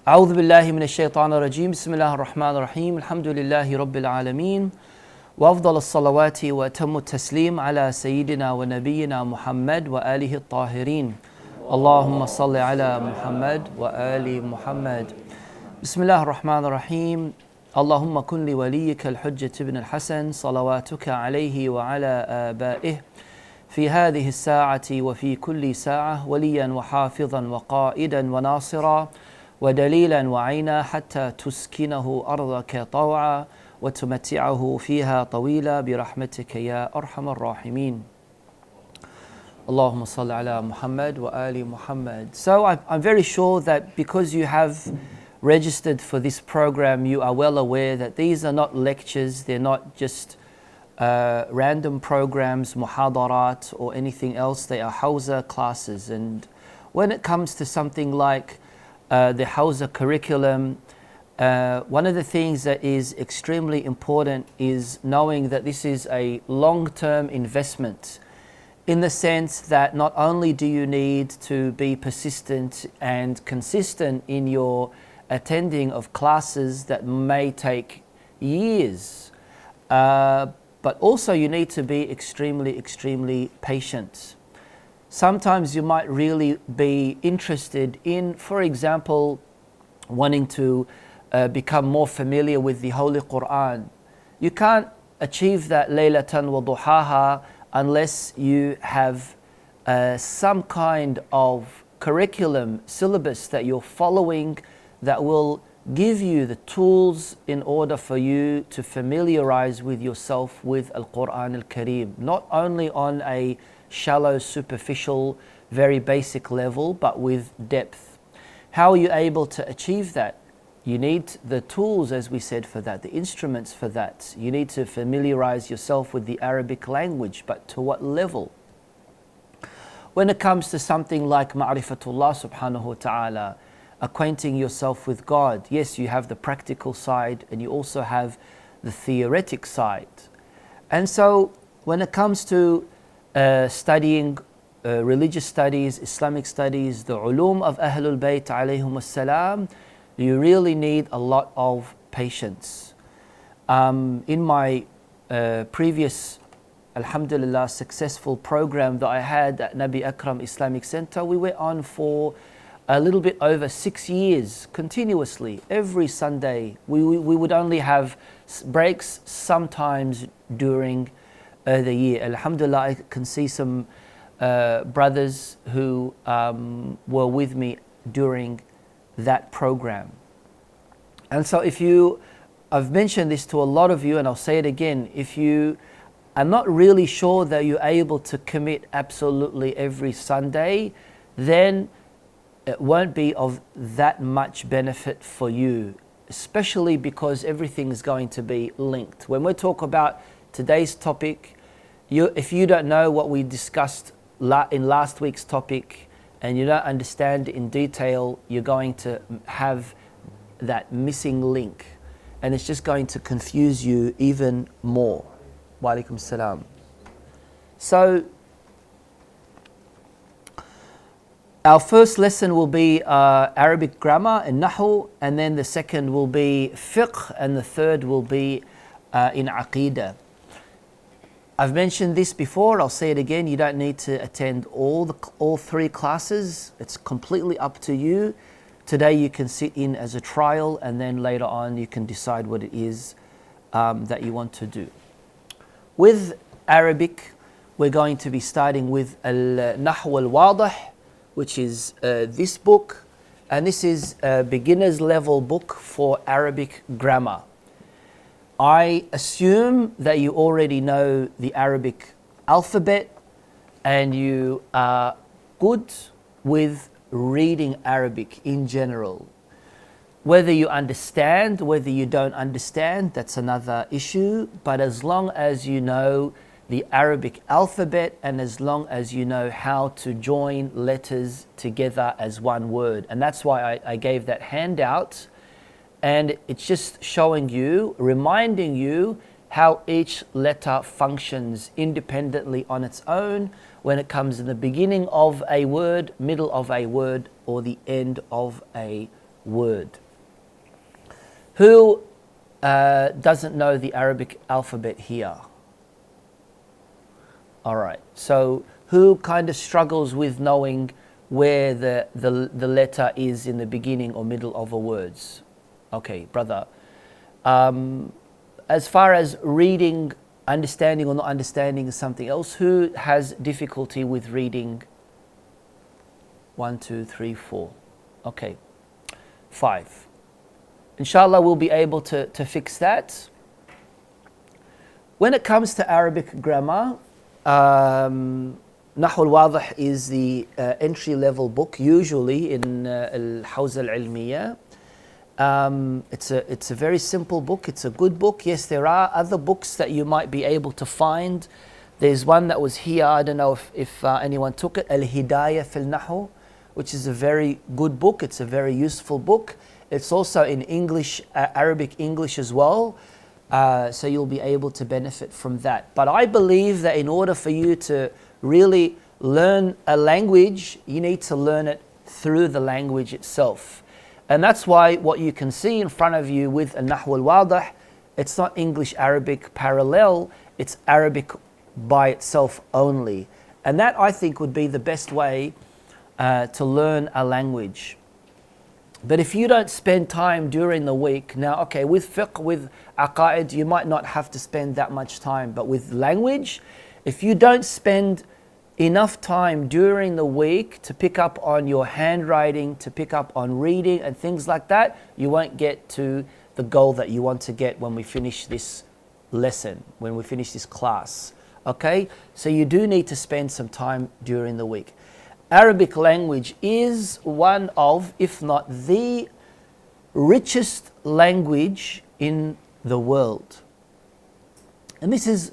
أعوذ بالله من الشيطان الرجيم بسم الله الرحمن الرحيم الحمد لله رب العالمين وأفضل الصلوات وأتم التسليم على سيدنا ونبينا محمد وآله الطاهرين اللهم صل على محمد وآل محمد بسم الله الرحمن الرحيم اللهم كن لوليك الحجة بن الحسن صلواتك عليه وعلى آبائه في هذه الساعة وفي كل ساعة وليا وحافظا وقائدا وناصرا ودليلا وعينا حتى تسكنه أرضك طوعا وتمتعه فيها طويلا برحمتك يا أرحم الراحمين اللهم صل على Muhammad wa ali Muhammad. So I'm very sure that because you have registered for this program, you are well aware that these are not lectures, they're not just random programs, muhadarat or anything else. They are Hawza classes. And when it comes to something like the Hawza curriculum, one of the things that is extremely important is knowing that this is a long-term investment, in the sense that not only do you need to be persistent and consistent in your attending of classes that may take years, but also you need to be extremely patient. Sometimes you might really be interested in, for example, wanting to become more familiar with the Holy Quran. You can't achieve that laylatan wa duhaha unless you have some kind of curriculum, syllabus that you're following that will give you the tools in order for you to familiarize with yourself with Al-Quran Al-Kareem, not only on a shallow, superficial, very basic level, but with depth. How are you able to achieve that? You need the tools, as we said, for that, the instruments for that. You need to familiarize yourself with the Arabic language, but to what level? When it comes to something like Ma'rifatullah subhanahu wa ta'ala, acquainting yourself with God, yes, you have the practical side and you also have the theoretic side. And so when it comes to studying religious studies, Islamic studies, the ulum of Ahlul Bayt alayhum as-salam, you really need a lot of patience. In my previous, alhamdulillah, successful program that I had at Nabi Akram Islamic Center, we were on for a little bit over 6 years continuously. Every Sunday we would only have breaks sometimes during the year. Alhamdulillah, I can see some brothers who were with me during that program. And so I've mentioned this to a lot of you, and I'll say it again, if you are not really sure that you're able to commit absolutely every Sunday, then it won't be of that much benefit for you, especially because everything is going to be linked. When we talk about today's topic, if you don't know what we discussed in last week's topic and you don't understand in detail, you're going to have that missing link, and it's just going to confuse you even more. Wa alaikum salam. So our first lesson will be Arabic grammar and Nahu, and then the second will be fiqh, and the third will be in Aqidah. I've mentioned this before, I'll say it again, you don't need to attend all three classes. It's completely up to you. Today you can sit in as a trial, and then later on you can decide what it is that you want to do. With Arabic, we're going to be starting with Al-Nahu al-Wadhih, which is this book, and this is a beginner's level book for Arabic grammar. I assume that you already know the Arabic alphabet and you are good with reading Arabic in general. Whether you understand, whether you don't understand, that's another issue, but as long as you know the Arabic alphabet and as long as you know how to join letters together as one word. And that's why I gave that handout, and it's just showing you, reminding you how each letter functions independently on its own when it comes in the beginning of a word, middle of a word, or the end of a word. Who doesn't know the Arabic alphabet here? All right. So who kind of struggles with knowing where the letter is in the beginning or middle of a words? Okay, brother. As far as reading, understanding or not understanding is something else. Who has difficulty with reading? 1, 2, 3, 4. Okay. 5. Inshallah, we'll be able to fix that. When it comes to Arabic grammar, Nahu al-Wadhih is the entry-level book, usually in Al-Hawza al-Ilmiya. It's a very simple book. It's a good book. Yes, there are other books that you might be able to find. There's one that was here. I don't know if anyone took it. Al-Hidayah fil Nahu, which is a very good book. It's a very useful book. It's also in English, Arabic English as well. So you'll be able to benefit from that. But I believe that in order for you to really learn a language, you need to learn it through the language itself. And that's why what you can see in front of you with Al-Nahu al-Wadhih, it's not English-Arabic parallel, it's Arabic by itself only. And that, I think, would be the best way to learn a language. But if you don't spend time during the week, now, okay, with fiqh, with aqaid, you might not have to spend that much time. But with language, if you don't spend enough time during the week to pick up on your handwriting, to pick up on reading and things like that, you won't get to the goal that you want to get when we finish this lesson, when we finish this class. Okay? So you do need to spend some time during the week. Arabic language is one of, if not the richest language in the world. And this is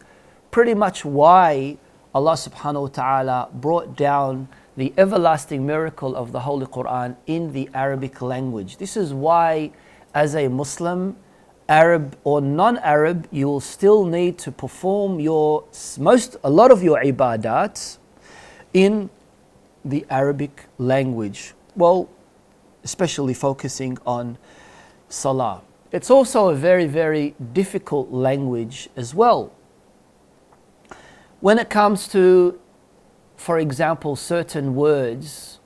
pretty much why Allah subhanahu wa ta'ala brought down the everlasting miracle of the Holy Quran in the Arabic language. This is why, as a Muslim, Arab or non-Arab, you will still need to perform a lot of your ibadat in the Arabic language. Well, especially focusing on Salah. It's also a very, very difficult language as well. When it comes to, for example, certain words,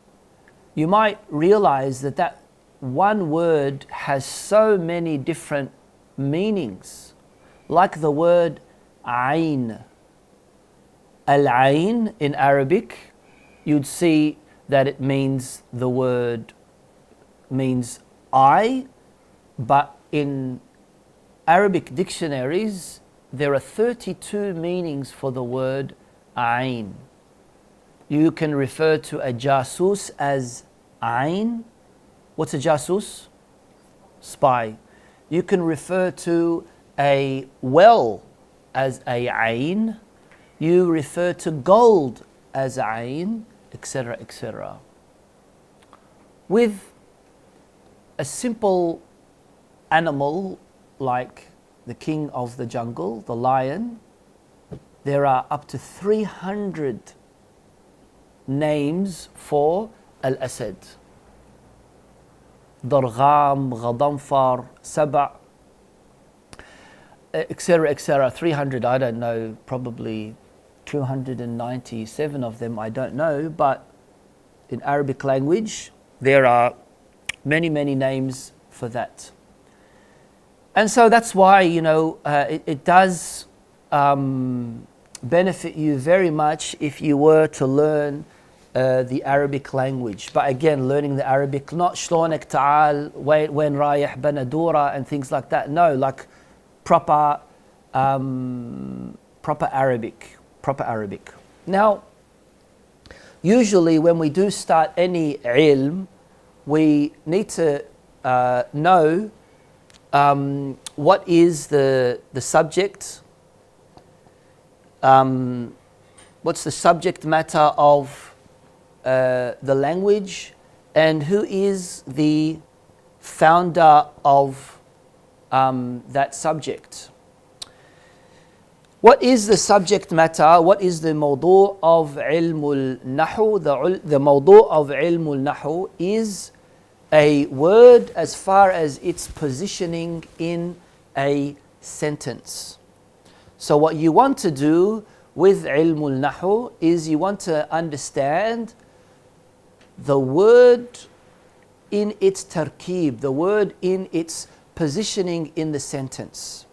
you might realize that one word has so many different meanings. Like the word ayn. Al-ayn in Arabic, you'd see that it means, the word means eye, but in Arabic dictionaries, there are 32 meanings for the word ayn. You can refer to a jasus as ayn. What's a jasus? Spy. You can refer to a well as a ayn. You refer to gold as ayn, etc., etc. With a simple animal like the king of the jungle, the lion, there are up to 300 names for al-asad. Dargham, Ghadamfar, Saba, etc., etc. 300, I don't know, probably 297 of them, I don't know, but in Arabic language, there are many, many names for that. And so that's why, it does benefit you very much if you were to learn the Arabic language. But again, learning the Arabic, not shlonek ta'al, when rayih banadura and things like that. No, like proper Arabic. Now, usually when we do start any ilm, we need to know what is the subject, what's the subject matter of the language, and who is the founder of that subject. What is the subject matter? What is the mawdu' of ilm al-nahu? The mawdu' of ilm al-nahu is a word as far as its positioning in a sentence. So what you want to do with ilmul nahu is you want to understand the word in its tarkib, the word in its positioning in the sentence.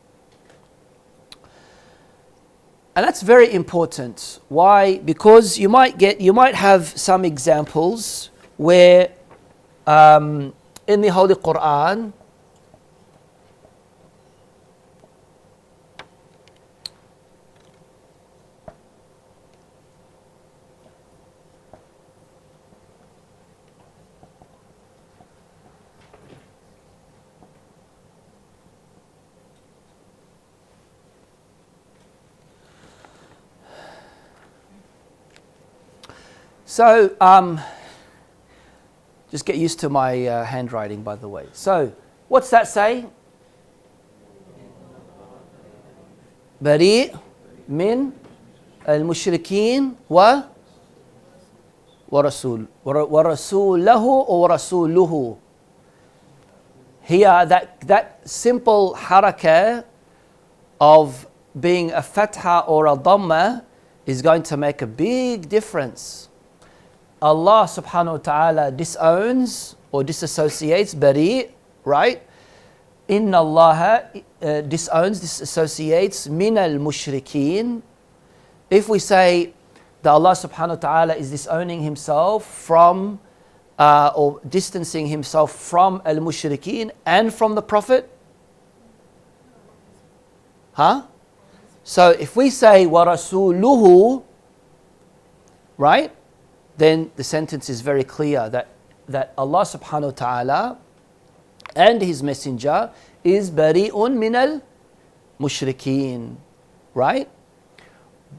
And that's very important. Why? Because you might have some examples where in the Holy Quran So, just get used to my handwriting, by the way. So, what's that say? Bari' min al-mushrikeen wa rasul. Wa rasulahu or rasuluhu. Here, that simple harakah of being a fatha or a dhamma is going to make a big difference. Allah subhanahu wa ta'ala disowns or disassociates bari', right? Inna Allah disowns, disassociates min al-mushrikeen. If we say that Allah subhanahu wa ta'ala is disowning himself from or distancing himself from al-mushrikeen and from the Prophet, so if we say wa rasuluhu, right, then the sentence is very clear that Allah subhanahu wa ta'ala and his messenger is bari'un min al mushrikeen, right?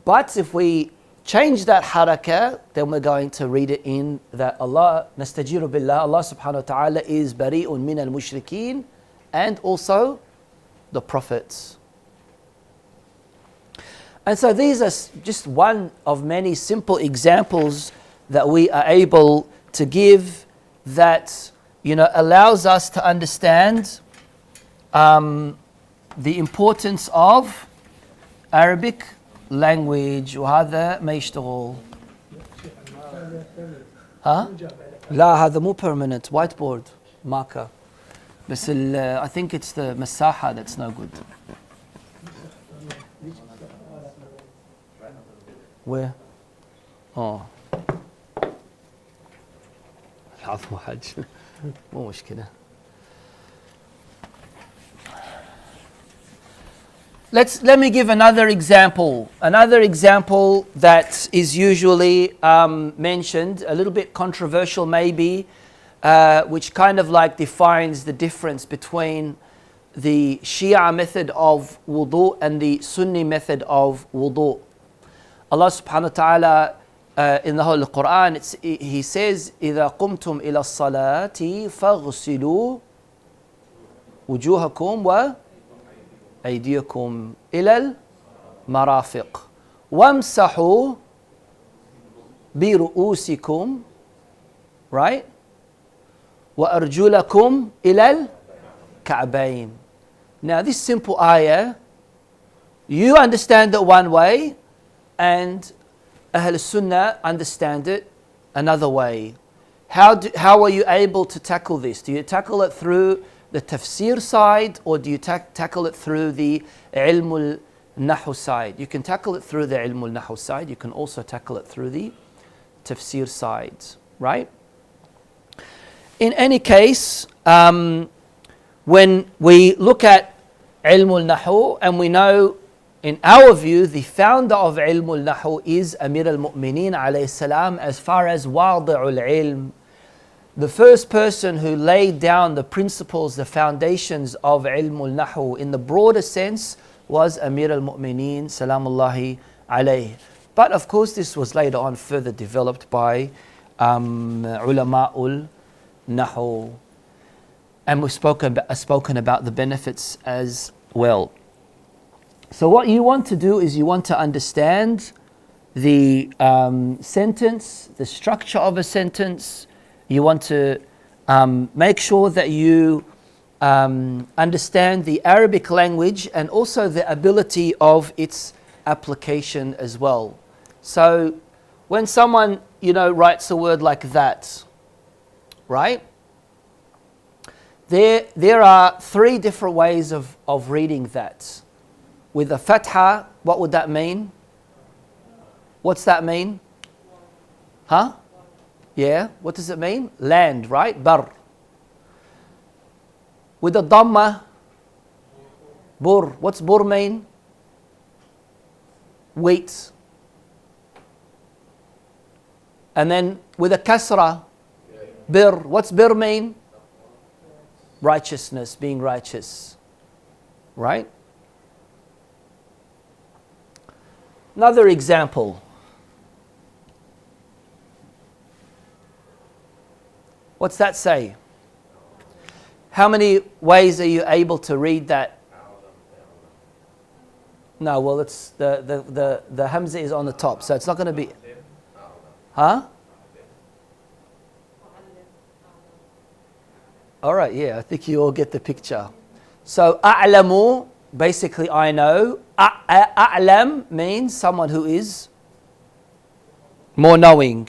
But if we change that harakah, then we're going to read it in that Allah nastajiru billah, Allah subhanahu wa ta'ala is bari'un min al mushrikeen and also the prophets. And so these are just one of many simple examples that we are able to give that, allows us to understand the importance of Arabic language. وهذا ما يشتغل. لا هذا مو permanent, whiteboard marker. بس I think it's the مساحة that's no good. Where? Oh. العفو حاج مو مشكلة. Let me give another example. Another example that is usually mentioned, a little bit controversial maybe, which kind of like defines the difference between the Shia method of wudu and the Sunni method of wudu. Allah subhanahu wa ta'ala in the Holy Quran, he says, إِذَا قُمْتُمْ إِلَى الصَّلَاةِ فَاغْسِلُوا وُجُوهَكُمْ وَأَيْدِيَكُمْ إِلَى الْمَرَافِقِ وَامْسَحُوا بِرُؤُوسِكُمْ, right? وَأَرْجُلَكُمْ إِلَى الْكَعْبَيْنِ. Now this simple ayah, you understand it one way, and Ahl Sunnah understand it another way. How are you able to tackle this? Do you tackle it through the tafsir side, or do you tackle it through the ilmul nahu side? You can tackle it through the ilmul nahu side. You can also tackle it through the tafsir side, right? In any case, when we look at ilmul nahu, and we know, in our view, the founder of ilmul nahu is Amir al-Mu'mineen alayhi salam, as far as wadi'ul ilm. The first person who laid down the principles, the foundations of ilmul nahu in the broader sense was Amir al-Mu'mineen salamullahi alayhi. But of course this was later on further developed by ulama'ul nahu. And we've spoken about the benefits as well. So what you want to do is you want to understand the sentence, the structure of a sentence. You want to make sure that you understand the Arabic language and also the ability of its application as well. So when someone, writes a word like that, right? There are three different ways of reading that. With a fatha, what would that mean? What's that mean? Huh? Yeah, what does it mean? Land, right? Bar. With a dhamma, bur. What's bur mean? Wheat. And then with a kasra, bir. What's bir mean? Righteousness, being righteous. Right? Another example. What's that say? How many ways are you able to read that? No, well, it's the hamza is on the top, so it's not going to be. Huh? All right, yeah, I think you all get the picture. So a'lamu, basically I know. A'lam means someone who is more knowing.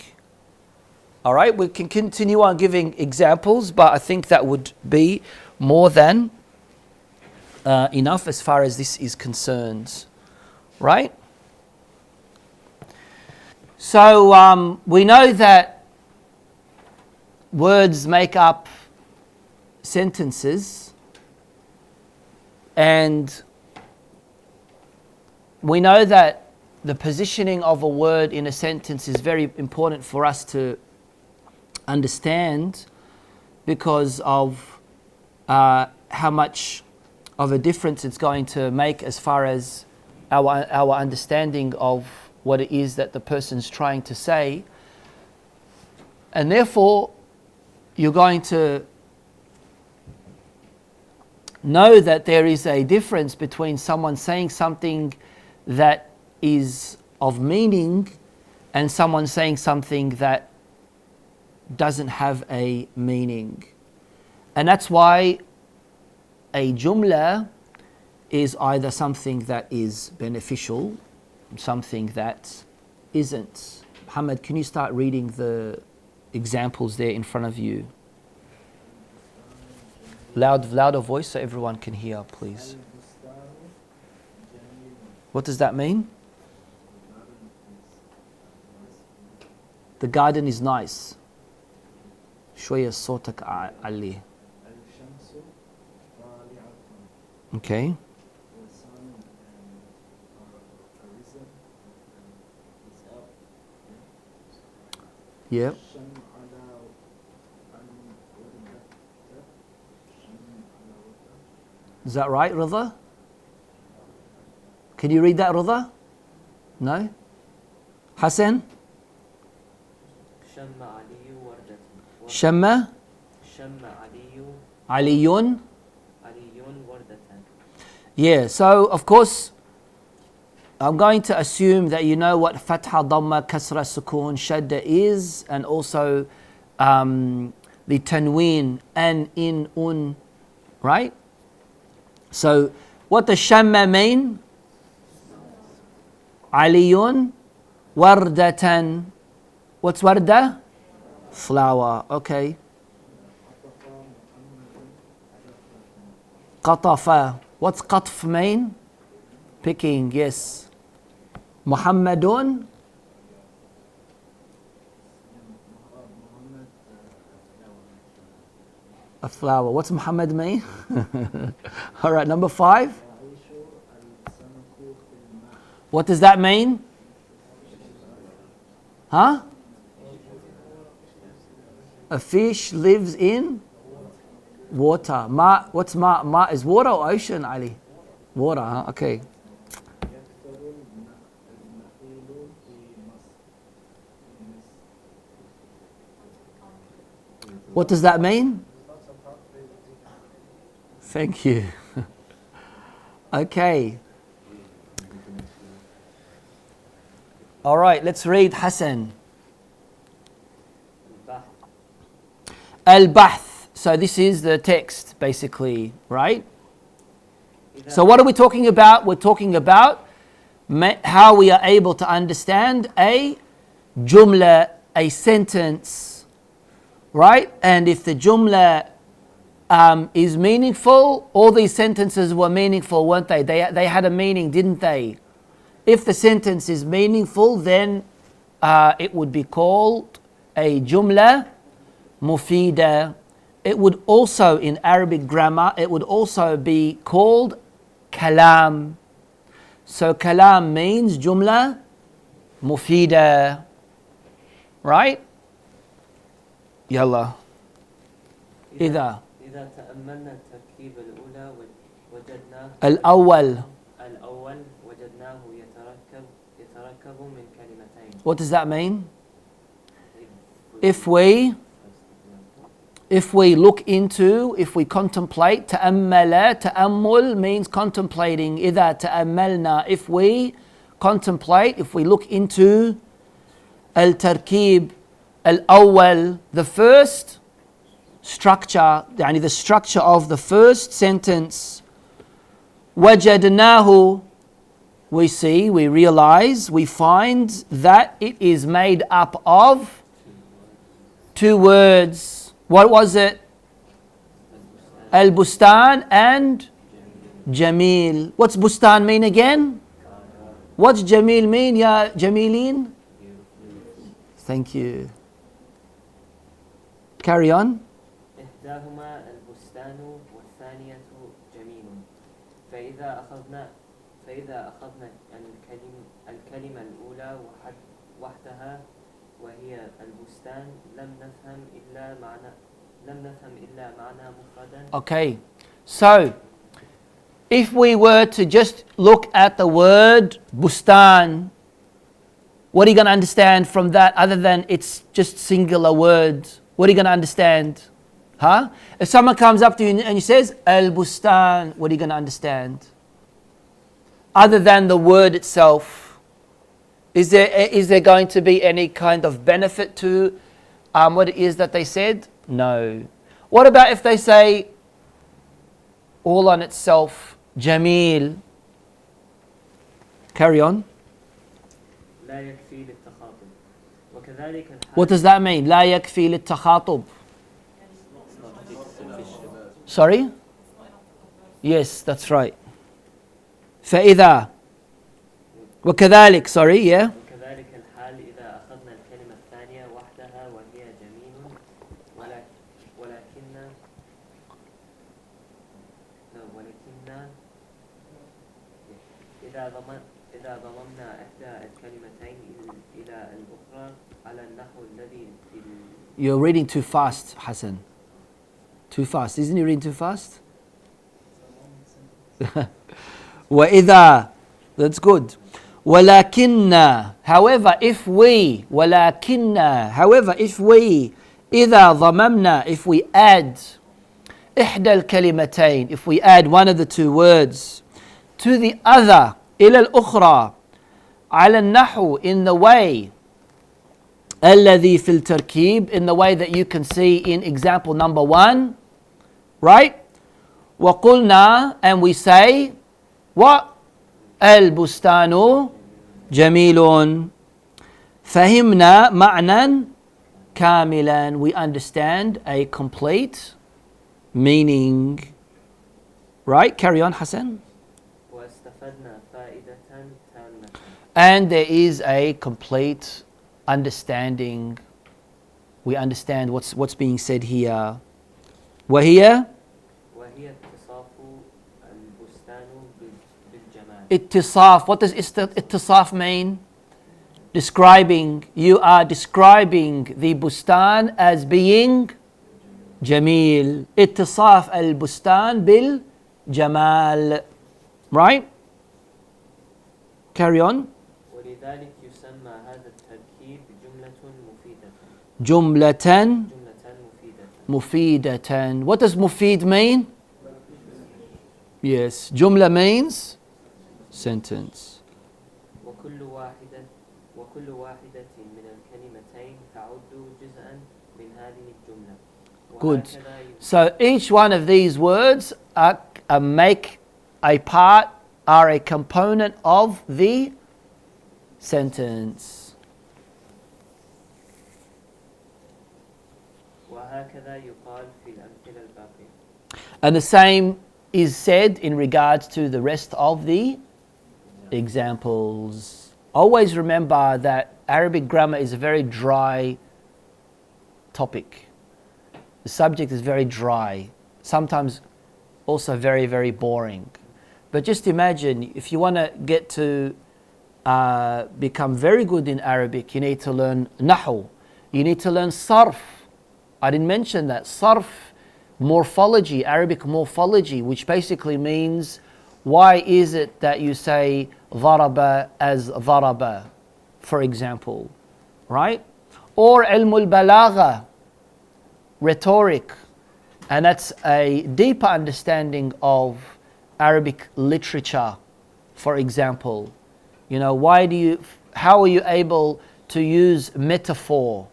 All right, we can continue on giving examples, but I think that would be more than enough as far as this is concerned. Right? So we know that words make up sentences, and we know that the positioning of a word in a sentence is very important for us to understand because of how much of a difference it's going to make as far as our understanding of what it is that the person's trying to say. And therefore, you're going to know that there is a difference between someone saying something that is of meaning and someone saying something that doesn't have a meaning. And that's why a jumla is either something that is beneficial, something that isn't. Muhammad, can you start reading the examples there in front of you? Louder voice so everyone can hear, please. What does that mean? The garden is nice. شوية صوتك علي. Okay. Yeah. Is that right, Rida? Can you read that, Rida? No? Hassan? شم علي Yeah, so of course I'm going to assume that you know what fatha, dhamma, kasra, sukun, shadda is, and also the tanween, an, in, un, right? So what does shamma mean? Aliyun wardatan. What's warda? Flower. Okay. Qatafa. What's qatf mean? Picking. Yes. Muhammadun. A flower. What's Muhammad mean? All right, number 5. What does that mean? Huh? A fish lives in water. Ma, what's ma? Ma is water or ocean, Ali? Water, huh? Okay. What does that mean? Thank you. Okay. All right, let's read Hassan. Al-Bahth. So this is the text, basically, right? So what are we talking about? We're talking about how we are able to understand a jumla, a sentence, right? And if the jumla is meaningful, all these sentences were meaningful, weren't they? They had a meaning, didn't they? If the sentence is meaningful, then it would be called a jumla mufida. It would also, in Arabic grammar, it would also be called kalam. So kalam means jumla mufida. Right? Yalla. إذا تأملنا التركيب الأولى وجدناه الأول وجدناه يتركب من كلمتين. What does that mean? If we look into, if we contemplate, ta'ammul means contemplating. إذا تأملنا, if we contemplate, if we look into al-tarkib al-awwal, the first structure, يعني the structure of the first sentence, وجدناه, we see, we realize, we find that it is made up of two words. What was it? Al-Bustan and Jamil. What's Bustan mean again? What's Jamil mean, ya Jamilin? Thank you. Carry on. إحداهما البستان والثانية جميل. فإذا أخذنا الكلمة الأولى وحدها وهي البستان لم نفهم إلا معنى مفردا. Okay, so if we were to just look at the word bustan, what are you going to understand from that other than it's just singular words? What are you going to understand? Huh? If someone comes up to you and he says al-bustan, what are you going to understand? Other than the word itself, is there going to be any kind of benefit to what it is that they said? No. What about if they say all on itself, Jamil? Carry on. لا يكفي للتخاطب. وكذلك What does that mean? لا يكفي للتخاطب. Sorry? Yes, that's right. فإذا وكذلك, sorry, yeah. وكذلك الحال إذا أخذنا الكلمة الثانية وحدها وهي جميل ولكن إذا ضممنا إحدى الكلمتين إلى الأخرى على النحو الذي You're reading too fast, Hassan. Too fast. Isn't he reading too fast? وإذا, that's good. ولكن, however, if we, ولكن, however, if we, إذا ضممنا, if we add إحدى الكلمتين, if we add one of the two words to the other, إلى الأخرى, على النحو, in the way, الذي في التركيب, in the way that you can see in example number 1, right? وقلنا, and we say, what? البستان جميل. فهمنا معنى كاملا. We understand a complete meaning. Right? Carry on, Hassan. واستفدنا فائدة تامة. And there is a complete understanding. We understand what's being said here. وهي اتصاف البستان بالجمال. ittisaf. What does ittisaf mean? Describing. You are describing the bustan as being jamil. Ittisaf al-bustan bil jamal. Right? Carry on. ولذلك يسمى هذا التركيب جملة مفيدة. جملة مفيدة. مفيدة. What does mufid mean? Yes. Jumla means sentence. وكل واحدة من الكلمتين تعد جزءا من هذه الجملة. Good. So each one of these words make a part, are a component of the sentence. وهكذا يقال في الأمثلة الباقية. And the same is said in regards to the rest of the examples. Always remember that Arabic grammar is a very dry topic. The subject is very dry, sometimes also very, very boring. But just imagine, if you want to get to become very good in Arabic, you need to learn Nahu, you need to learn Sarf. I didn't mention that. Sarf, morphology, Arabic morphology, which basically means why is it that you say ضرب as ضرب, for example, right? Or ilm al-balagha, rhetoric, and that's a deeper understanding of Arabic literature, for example. You know, how are you able to use metaphor?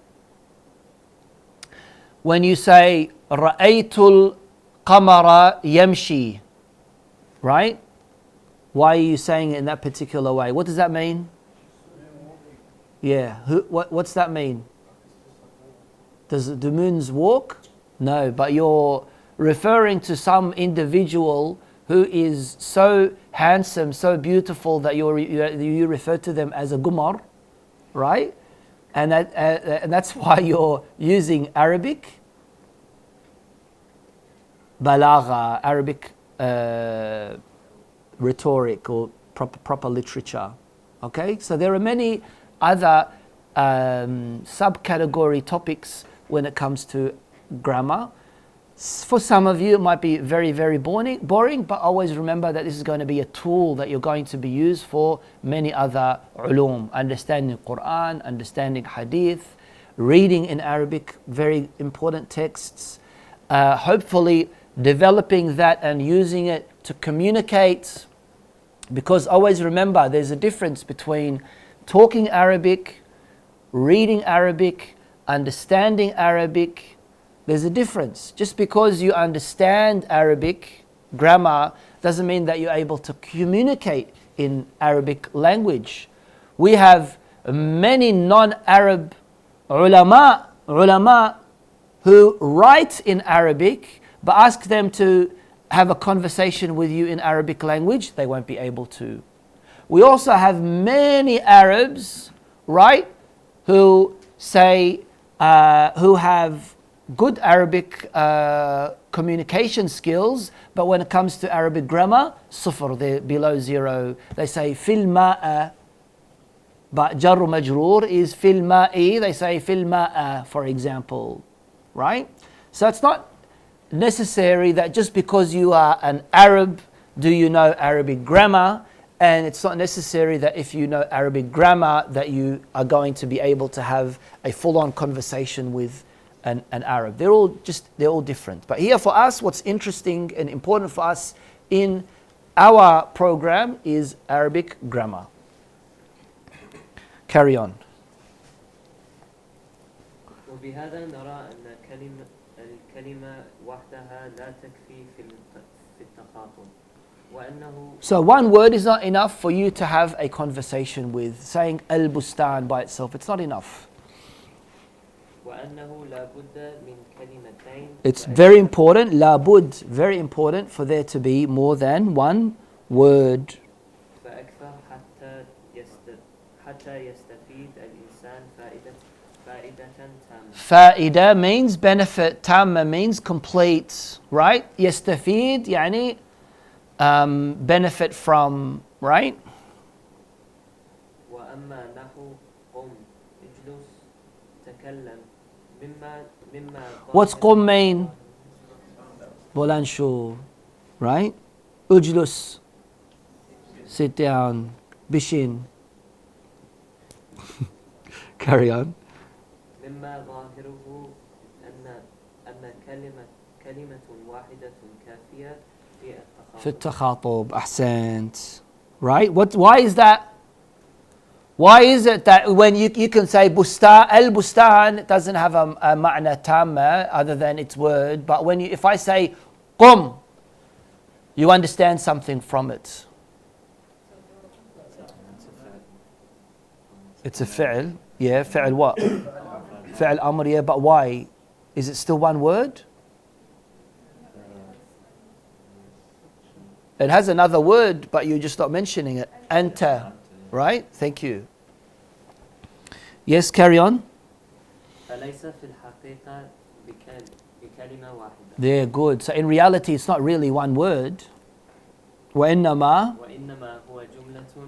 When you say رأيت القمر يمشي, right? Why are you saying it in that particular way? What does that mean? Yeah, what's that mean? Do moons walk? No, but you're referring to some individual who is so handsome, so beautiful that you refer to them as a gumar, right? And that's why you're using Arabic balagha, Arabic rhetoric or proper literature. Okay, so there are many other subcategory topics when it comes to grammar. For some of you it might be very, very boring, but always remember that this is going to be a tool that you're going to be used for many other ulum, understanding Quran, understanding hadith, reading in Arabic, very important texts, hopefully developing that and using it to communicate, because always remember there's a difference between talking Arabic, reading Arabic, understanding Arabic. There's a difference. Just because you understand Arabic grammar doesn't mean that you're able to communicate in Arabic language. We have many non-Arab ulama who write in Arabic, but ask them to have a conversation with you in Arabic language, they won't be able to. We also have many Arabs, right, who say, who have good Arabic communication skills, but when it comes to Arabic grammar, sufr, they're below zero. They say fil ma'a, but jarru majroor is fil ma'i, they say fil ma'a, for example, right? So it's not necessary that just because you are an Arab, do you know Arabic grammar, and it's not necessary that if you know Arabic grammar that you are going to be able to have a full-on conversation with an Arab. They're all different. But here for us, what's interesting and important for us in our program is Arabic grammar. Carry on. وبهذا نرى أن الكلمة وحدها لا تكفي في التخاطب. So one word is not enough for you to have a conversation with. Saying al-bustan by itself, it's not enough. It's very important, labud, very important for there to be more than one word. Fa'ida means benefit, tamma means complete, right? Yastafid, yani benefit from, right? What's qum mean? Bolanshu, right? Ujlus, sit down. Bishin. Carry on. مما ظاهره أن كلمة واحدة كافية في التخاطب. أحسنت. Right? Why is that? Why is it that when you can say bustan, al-bustan, it doesn't have a ma'na tamma other than its word, but if I say qum, you understand something from it. It's a fi'l, yeah, fi'l what? Fi'l amr, yeah, but why? Is it still one word? It has another word, but you're just not mentioning it. Anta. Right? Thank you. Yes, carry on. There, good. So in reality, it's not really one word. وإنما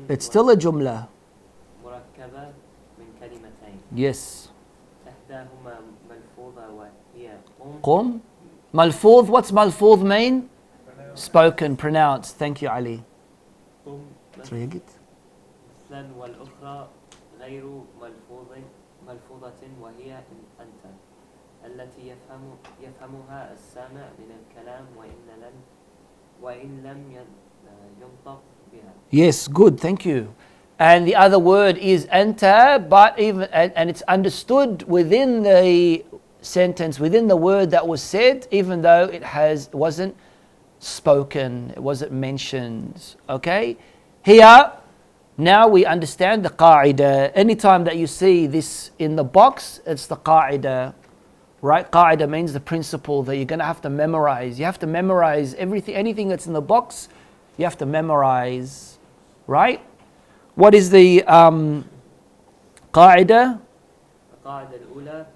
It's still a jumla. Yes. قم. Malfudh, what's malfudh mean? Spoken, pronounced. Thank you, Ali. والأخرى غير ملفوظة وهي أنت التي يفهمها السامع من الكلام وإن لم ينطق بها. Yes, good, thank you. And the other word is anta, but even and it's understood within the sentence, within the word that was said, even though it wasn't spoken, it wasn't mentioned. Okay? Here, now we understand the qa'idah. Anytime that you see this in the box, it's the qa'idah. Right? Qa'idah means the principle that you're going to have to memorize. You have to memorize anything that's in the box, you have to memorize. Right? What is the qa'idah? القاعدة الأولى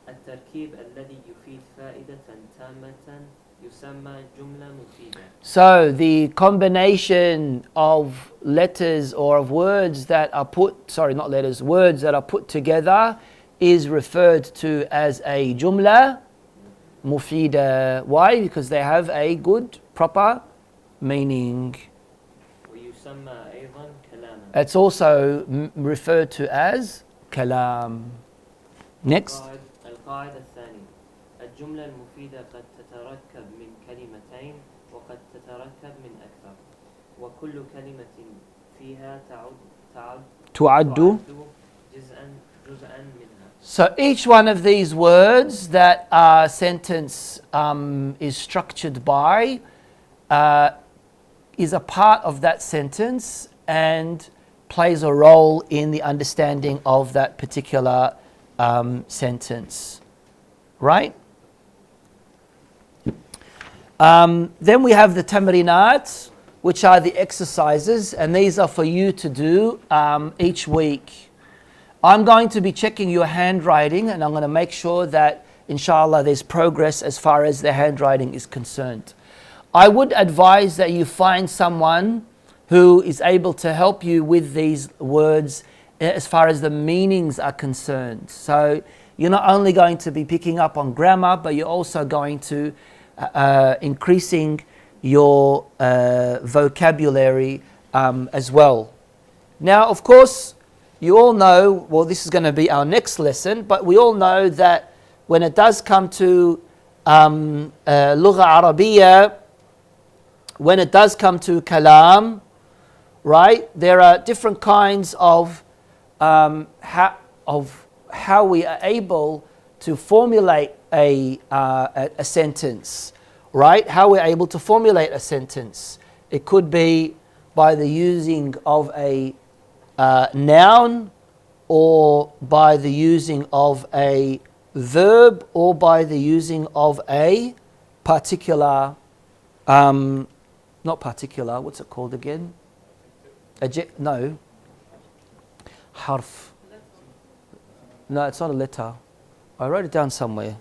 التركيب الذي يفيد فائدة تامة يسمى جملة مفيدة. So the combination of letters or of words that are words that are put together is referred to as a jumla mufida. Why? Because they have a good, proper meaning. ويسمى أيضا كلاما. It's also referred to as kalam. Next. القاعدة الثانية الجملة المفيدة قد تتركب من كلمتين وقد تتركب من أكثر وكل كلمة فيها تعد جزءا منها. So each one of these words that a sentence is structured by is a part of that sentence and plays a role in the understanding of that particular sentence. Right? Then we have the tamrinat, which are the exercises, and these are for you to do each week. I'm going to be checking your handwriting, and I'm going to make sure that, inshallah, there's progress as far as the handwriting is concerned. I would advise that you find someone who is able to help you with these words as far as the meanings are concerned. So you're not only going to be picking up on grammar, but you're also going to increasing your vocabulary as well. Now, of course, you all know, well, this is going to be our next lesson, but we all know that when it does come to Lugha Arabiya, when it does come to kalam, right, there are different kinds of how we are able to formulate a sentence, right? How we're able to formulate a sentence. It could be by the using of a noun, or by the using of a verb, or by the using of a particular, not particular, what's it called again? No. Harf. No, it's not a letter. I wrote it down somewhere.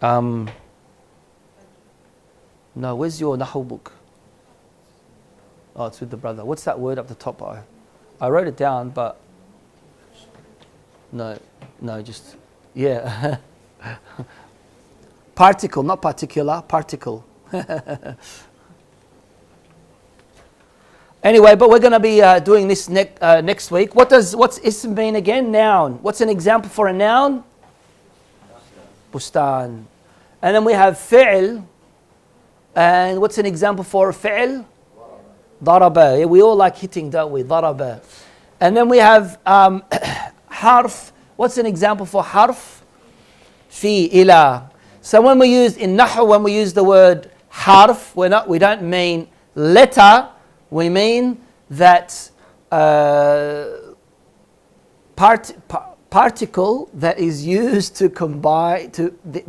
No, where's your Nahu book? Oh, it's with the brother. What's that word up the top? I wrote it down, but no, just, yeah. Particle, not particular, particle. Anyway, but we're going to be doing this next week. What's ism mean again? Noun. What's an example for a noun? Bustan. And then we have fi'l. And what's an example for a fi'l? Daraba. Yeah, we all like hitting, don't we? Daraba. And then we have harf. What's an example for harf? Fi, ila. So when we use in Nahu, when we use the word harf, we don't mean letter. We mean that particle that is used to combine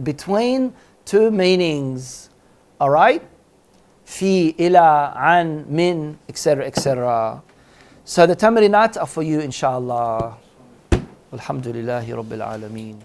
between two meanings. All right? Fi, ila, an, min, etc., etc. So the tamrinat are for you, inshallah. Alhamdulillahi Rabbil Alameen.